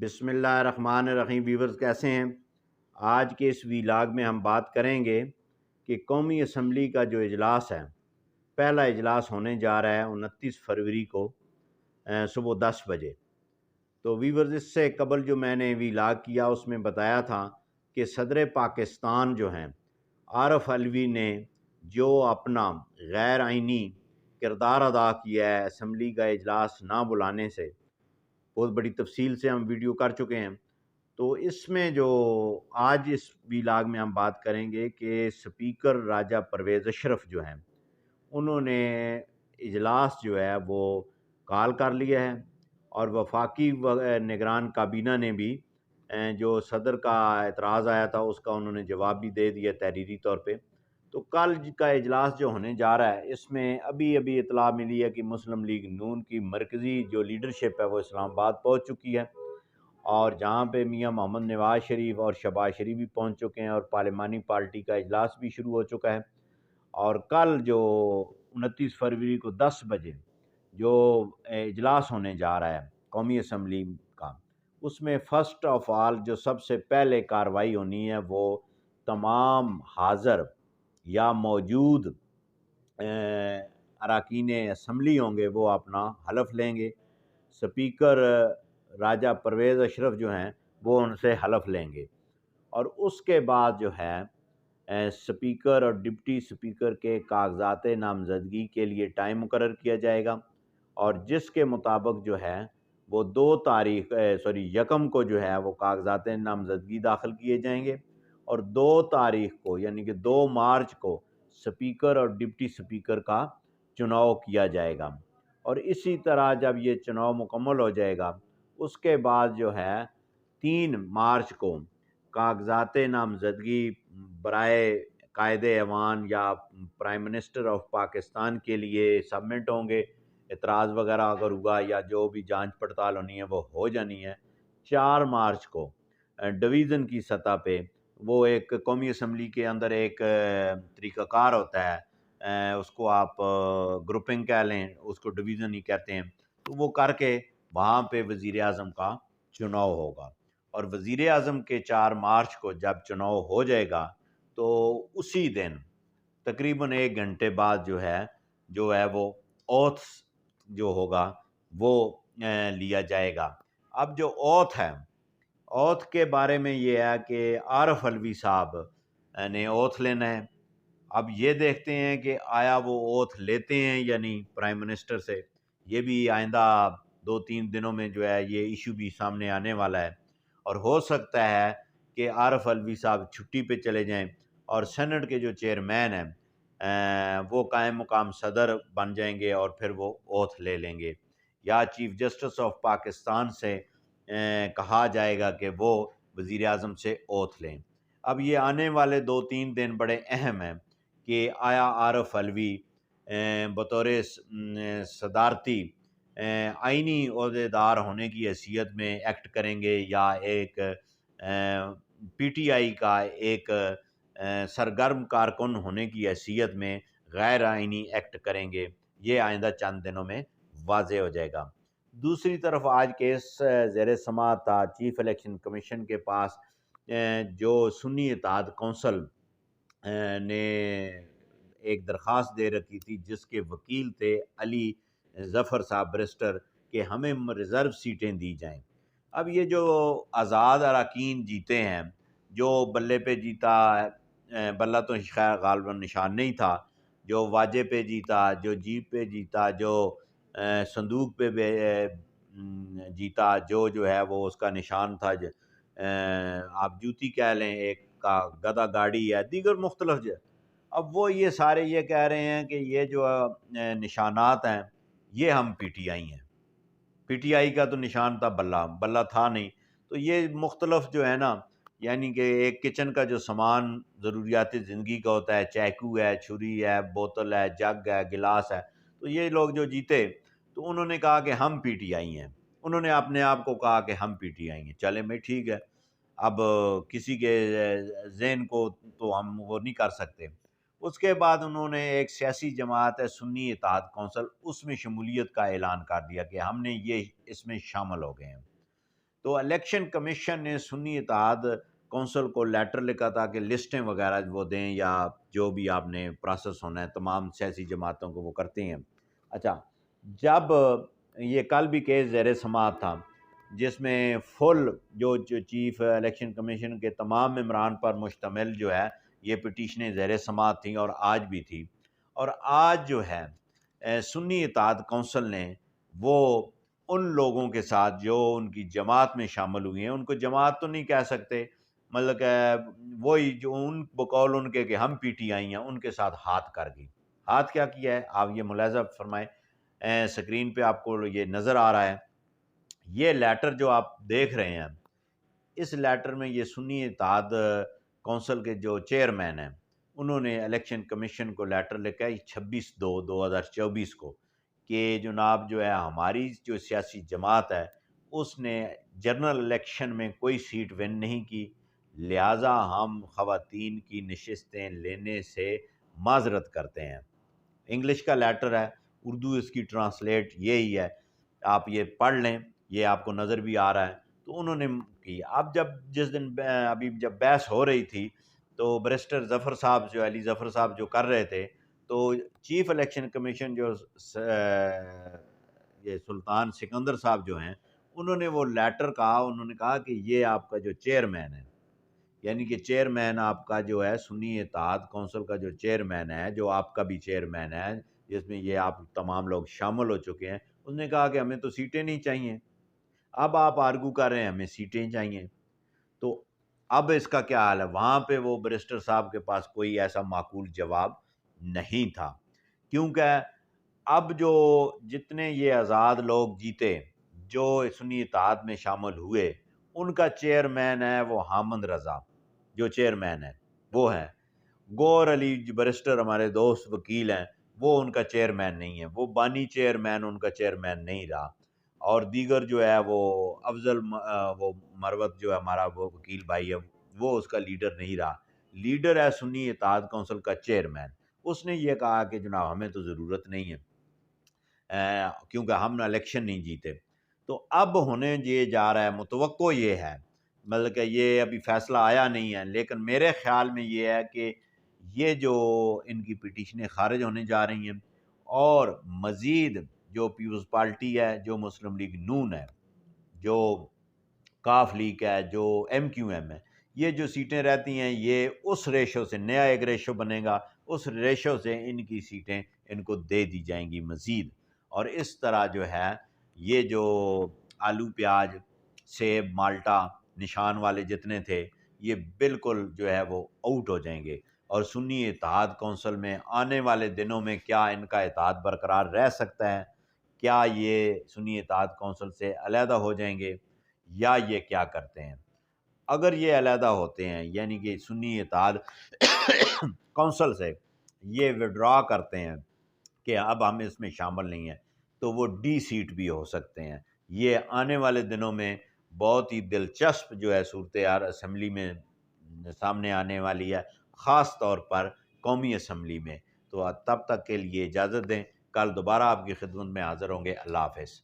بسم اللہ الرحمن الرحیم۔ ویورز کیسے ہیں؟ آج کے اس ویلاگ میں ہم بات کریں گے کہ قومی اسمبلی کا جو اجلاس ہے، پہلا اجلاس ہونے جا رہا ہے 29 فروری کو صبح 10 بجے۔ تو ویورز اس سے قبل جو میں نے ویلاگ کیا اس میں بتایا تھا کہ صدر پاکستان جو ہیں عارف علوی نے جو اپنا غیر آئینی کردار ادا کیا ہے اسمبلی کا اجلاس نہ بلانے سے، بہت بڑی تفصیل سے ہم ویڈیو کر چکے ہیں۔ تو اس میں جو آج اس ویلاگ میں ہم بات کریں گے کہ سپیکر راجہ پرویز اشرف جو ہیں انہوں نے اجلاس جو ہے وہ کال کر لیا ہے، اور وفاقی نگران کابینہ نے بھی جو صدر کا اعتراض آیا تھا اس کا انہوں نے جواب بھی دے دیا تحریری طور پہ۔ تو کل کا اجلاس جو ہونے جا رہا ہے اس میں ابھی اطلاع ملی ہے کہ مسلم لیگ نون کی مرکزی جو لیڈرشپ ہے وہ اسلام آباد پہنچ چکی ہے، اور جہاں پہ میاں محمد نواز شریف اور شہباز شریف بھی پہنچ چکے ہیں، اور پارلیمانی پارٹی کا اجلاس بھی شروع ہو چکا ہے۔ اور کل جو 29 فروری کو 10 بجے جو اجلاس ہونے جا رہا ہے قومی اسمبلی کا، اس میں فرسٹ آف آل جو سب سے پہلے کارروائی ہونی ہے وہ تمام حاضر یا موجود اراکین اسمبلی ہوں گے، وہ اپنا حلف لیں گے۔ سپیکر راجہ پرویز اشرف جو ہیں وہ ان سے حلف لیں گے، اور اس کے بعد جو ہے سپیکر اور ڈپٹی سپیکر کے کاغذات نامزدگی کے لیے ٹائم مقرر کیا جائے گا، اور جس کے مطابق جو ہے وہ 1 کو جو ہے وہ کاغذات نامزدگی داخل کیے جائیں گے، اور 2 تاریخ کو یعنی کہ 2 مارچ کو سپیکر اور ڈپٹی سپیکر کا چناؤ کیا جائے گا۔ اور اسی طرح جب یہ چناؤ مکمل ہو جائے گا اس کے بعد جو ہے 3 مارچ کو کاغذات نامزدگی برائے قائد ایوان یا پرائم منسٹر آف پاکستان کے لیے سبمٹ ہوں گے۔ اعتراض وغیرہ اگر ہوا یا جو بھی جانچ پڑتال ہونی ہے وہ ہو جانی ہے۔ 4 مارچ کو ڈویژن کی سطح پہ وہ ایک قومی اسمبلی کے اندر ایک طریقہ کار ہوتا ہے، اس کو آپ گروپنگ کہہ لیں، اس کو ڈویژن ہی کہتے ہیں، تو وہ کر کے وہاں پہ وزیر اعظم کا چناؤ ہوگا۔ اور وزیر اعظم کے 4 مارچ کو جب چناؤ ہو جائے گا تو اسی دن تقریباً 1 گھنٹے بعد جو ہے وہ اوتھ جو ہوگا وہ لیا جائے گا۔ اب جو اوتھ ہے، اوتھ کے بارے میں یہ ہے کہ عارف علوی صاحب نے اوتھ لینا ہے۔ اب یہ دیکھتے ہیں کہ آیا وہ اوتھ لیتے ہیں یا نہیں پرائم منسٹر سے، یہ بھی آئندہ 2-3 دنوں میں جو ہے یہ ایشو بھی سامنے آنے والا ہے، اور ہو سکتا ہے کہ عارف علوی صاحب چھٹی پہ چلے جائیں اور سینٹ کے جو چیئرمین ہیں وہ قائم مقام صدر بن جائیں گے، اور پھر وہ اوتھ لے لیں گے، یا چیف جسٹس آف پاکستان سے کہا جائے گا کہ وہ وزیر اعظم سے اوتھ لیں۔ اب یہ آنے والے 2-3 دن بڑے اہم ہیں کہ آیا عارف علوی بطور صدارتی آئینی عہدیدار ہونے کی حیثیت میں ایکٹ کریں گے، یا ایک پی ٹی آئی کا ایک سرگرم کارکن ہونے کی حیثیت میں غیر آئینی ایکٹ کریں گے۔ یہ آئندہ چند دنوں میں واضح ہو جائے گا۔ دوسری طرف آج کیس زیر سماعت تھا چیف الیکشن کمیشن کے پاس، جو سنی اتحاد کونسل نے ایک درخواست دے رکھی تھی جس کے وکیل تھے علی ظفر صاحب برسٹر، کہ ہمیں ریزرو سیٹیں دی جائیں۔ اب یہ جو آزاد اراکین جیتے ہیں، جو بلے پہ جیتا، بلہ تو خیر غالباً نشان نہیں تھا، جو واجے پہ جیتا، جو جیپ پہ جیتا، جو صندوق پہ جیتا، جو ہے وہ اس کا نشان تھا، آپ جوتی کہہ لیں، ایک کا گدا گاڑی ہے، دیگر مختلف اب وہ یہ سارے یہ کہہ رہے ہیں کہ یہ جو نشانات ہیں یہ ہم پی ٹی آئی ہیں۔ پی ٹی آئی کا تو نشان تھا بلہ تھا نہیں، تو یہ مختلف جو ہے نا، یعنی کہ ایک کچن کا جو سامان ضروریات زندگی کا ہوتا ہے، چاقو ہے، چھری ہے، بوتل ہے، جگ ہے، گلاس ہے، تو یہ لوگ جو جیتے تو انہوں نے کہا کہ ہم پی ٹی آئی ہیں، انہوں نے اپنے آپ کو کہا کہ ہم پی ٹی آئی ہیں۔ چلے میں ٹھیک ہے، اب کسی کے ذہن کو تو ہم وہ نہیں کر سکتے۔ اس کے بعد انہوں نے ایک سیاسی جماعت ہے سنی اتحاد کونسل، اس میں شمولیت کا اعلان کر دیا کہ ہم نے یہ اس میں شامل ہو گئے ہیں۔ تو الیکشن کمیشن نے سنی اتحاد کونسل کو لیٹر لکھا تھا کہ لسٹیں وغیرہ وہ دیں یا جو بھی آپ نے پروسیس ہونا ہے تمام سیاسی جماعتوں کو وہ کرتے ہیں۔ اچھا، جب یہ کل بھی کیس زیر سماعت تھا جس میں فل جو چیف الیکشن کمیشن کے تمام ممبران پر مشتمل جو ہے یہ پٹیشنیں زیر سماعت تھیں اور آج بھی تھی، اور آج جو ہے سنی اتحاد کونسل نے وہ ان لوگوں کے ساتھ جو ان کی جماعت میں شامل ہوئی ہیں، ان کو جماعت تو نہیں کہہ سکتے، مطلب کہ وہی جو ان بقول ان کے کہ ہم پی ٹی آئی ہیں، ان کے ساتھ ہاتھ کر گئی۔ ہاتھ کیا کیا ہے آپ یہ ملاحظہ فرمائیں، سکرین پہ آپ کو یہ نظر آ رہا ہے، یہ لیٹر جو آپ دیکھ رہے ہیں، اس لیٹر میں یہ سنی اتحاد کونسل کے جو چیئرمین ہیں انہوں نے الیکشن کمیشن کو لیٹر لکھا ہے 26/2/2024 کو کہ جناب جو ہے ہماری جو سیاسی جماعت ہے اس نے جنرل الیکشن میں کوئی سیٹ ون نہیں کی، لہٰذا ہم خواتین کی نشستیں لینے سے معذرت کرتے ہیں۔ انگلش کا لیٹر ہے، اردو اس کی ٹرانسلیٹ یہی ہے، آپ یہ پڑھ لیں، یہ آپ کو نظر بھی آ رہا ہے۔ تو انہوں نے کی، اب جس دن ابھی جب بحث ہو رہی تھی تو بیرسٹر ظفر صاحب جو علی ظفر صاحب جو کر رہے تھے تو چیف الیکشن کمیشن جو یہ سلطان سکندر صاحب جو ہیں انہوں نے وہ لیٹر کہا، انہوں نے کہا کہ یہ آپ کا جو چیئرمین ہے، یعنی کہ چیئرمین آپ کا جو ہے سنی اتحاد کونسل کا جو چیئرمین ہے، جو آپ کا بھی چیئرمین ہے جس میں یہ آپ تمام لوگ شامل ہو چکے ہیں، اس نے کہا کہ ہمیں تو سیٹیں نہیں چاہیے۔ اب آپ آرگو کر رہے ہیں ہمیں سیٹیں چاہیے، تو اب اس کا کیا حال ہے؟ وہاں پہ وہ بیرسٹر صاحب کے پاس کوئی ایسا معقول جواب نہیں تھا، کیونکہ اب جو جتنے یہ آزاد لوگ جیتے جو سنی اتحاد میں شامل ہوئے ان کا چیئرمین ہے وہ حامد رضا، جو چیئرمین ہے وہ ہے گور علی بیرسٹر، ہمارے دوست وکیل ہیں، وہ ان کا چیئرمین نہیں ہے، وہ بانی چیئرمین ان کا چیئرمین نہیں رہا، اور دیگر جو ہے وہ افضل وہ مروت جو ہے ہمارا وہ وکیل بھائی ہے وہ اس کا لیڈر نہیں رہا، لیڈر ہے سنی اتحاد کونسل کا چیئرمین۔ اس نے یہ کہا کہ جناب ہمیں تو ضرورت نہیں ہے کیونکہ ہم الیکشن نہیں جیتے۔ تو اب ہونے یہ جا رہا ہے، متوقع یہ ہے، مطلب کہ یہ ابھی فیصلہ آیا نہیں ہے، لیکن میرے خیال میں یہ ہے کہ یہ جو ان کی پٹیشنیں خارج ہونے جا رہی ہیں اور مزید جو پیپلز پارٹی ہے، جو مسلم لیگ نون ہے، جو کاف لیگ ہے، جو ایم کیو ایم ہے، یہ جو سیٹیں رہتی ہیں یہ اس ریشو سے نیا ایک ریشو بنے گا، اس ریشو سے ان کی سیٹیں ان کو دے دی جائیں گی مزید، اور اس طرح جو ہے یہ جو آلو پیاز سیب مالٹا نشان والے جتنے تھے یہ بالکل جو ہے وہ آؤٹ ہو جائیں گے، اور سنی اتحاد کونسل میں آنے والے دنوں میں کیا ان کا اتحاد برقرار رہ سکتا ہے، کیا یہ سنی اتحاد کونسل سے علیحدہ ہو جائیں گے یا یہ کیا کرتے ہیں؟ اگر یہ علیحدہ ہوتے ہیں یعنی کہ سنی اتحاد کونسل سے یہ وڈرا کرتے ہیں کہ اب ہم اس میں شامل نہیں ہیں تو وہ ڈی سیٹ بھی ہو سکتے ہیں۔ یہ آنے والے دنوں میں بہت ہی دلچسپ جو ہے صورتحال اسمبلی میں سامنے آنے والی ہے، خاص طور پر قومی اسمبلی میں۔ تو تب تک کے لیے اجازت دیں، کل دوبارہ آپ کی خدمت میں حاضر ہوں گے۔ اللہ حافظ۔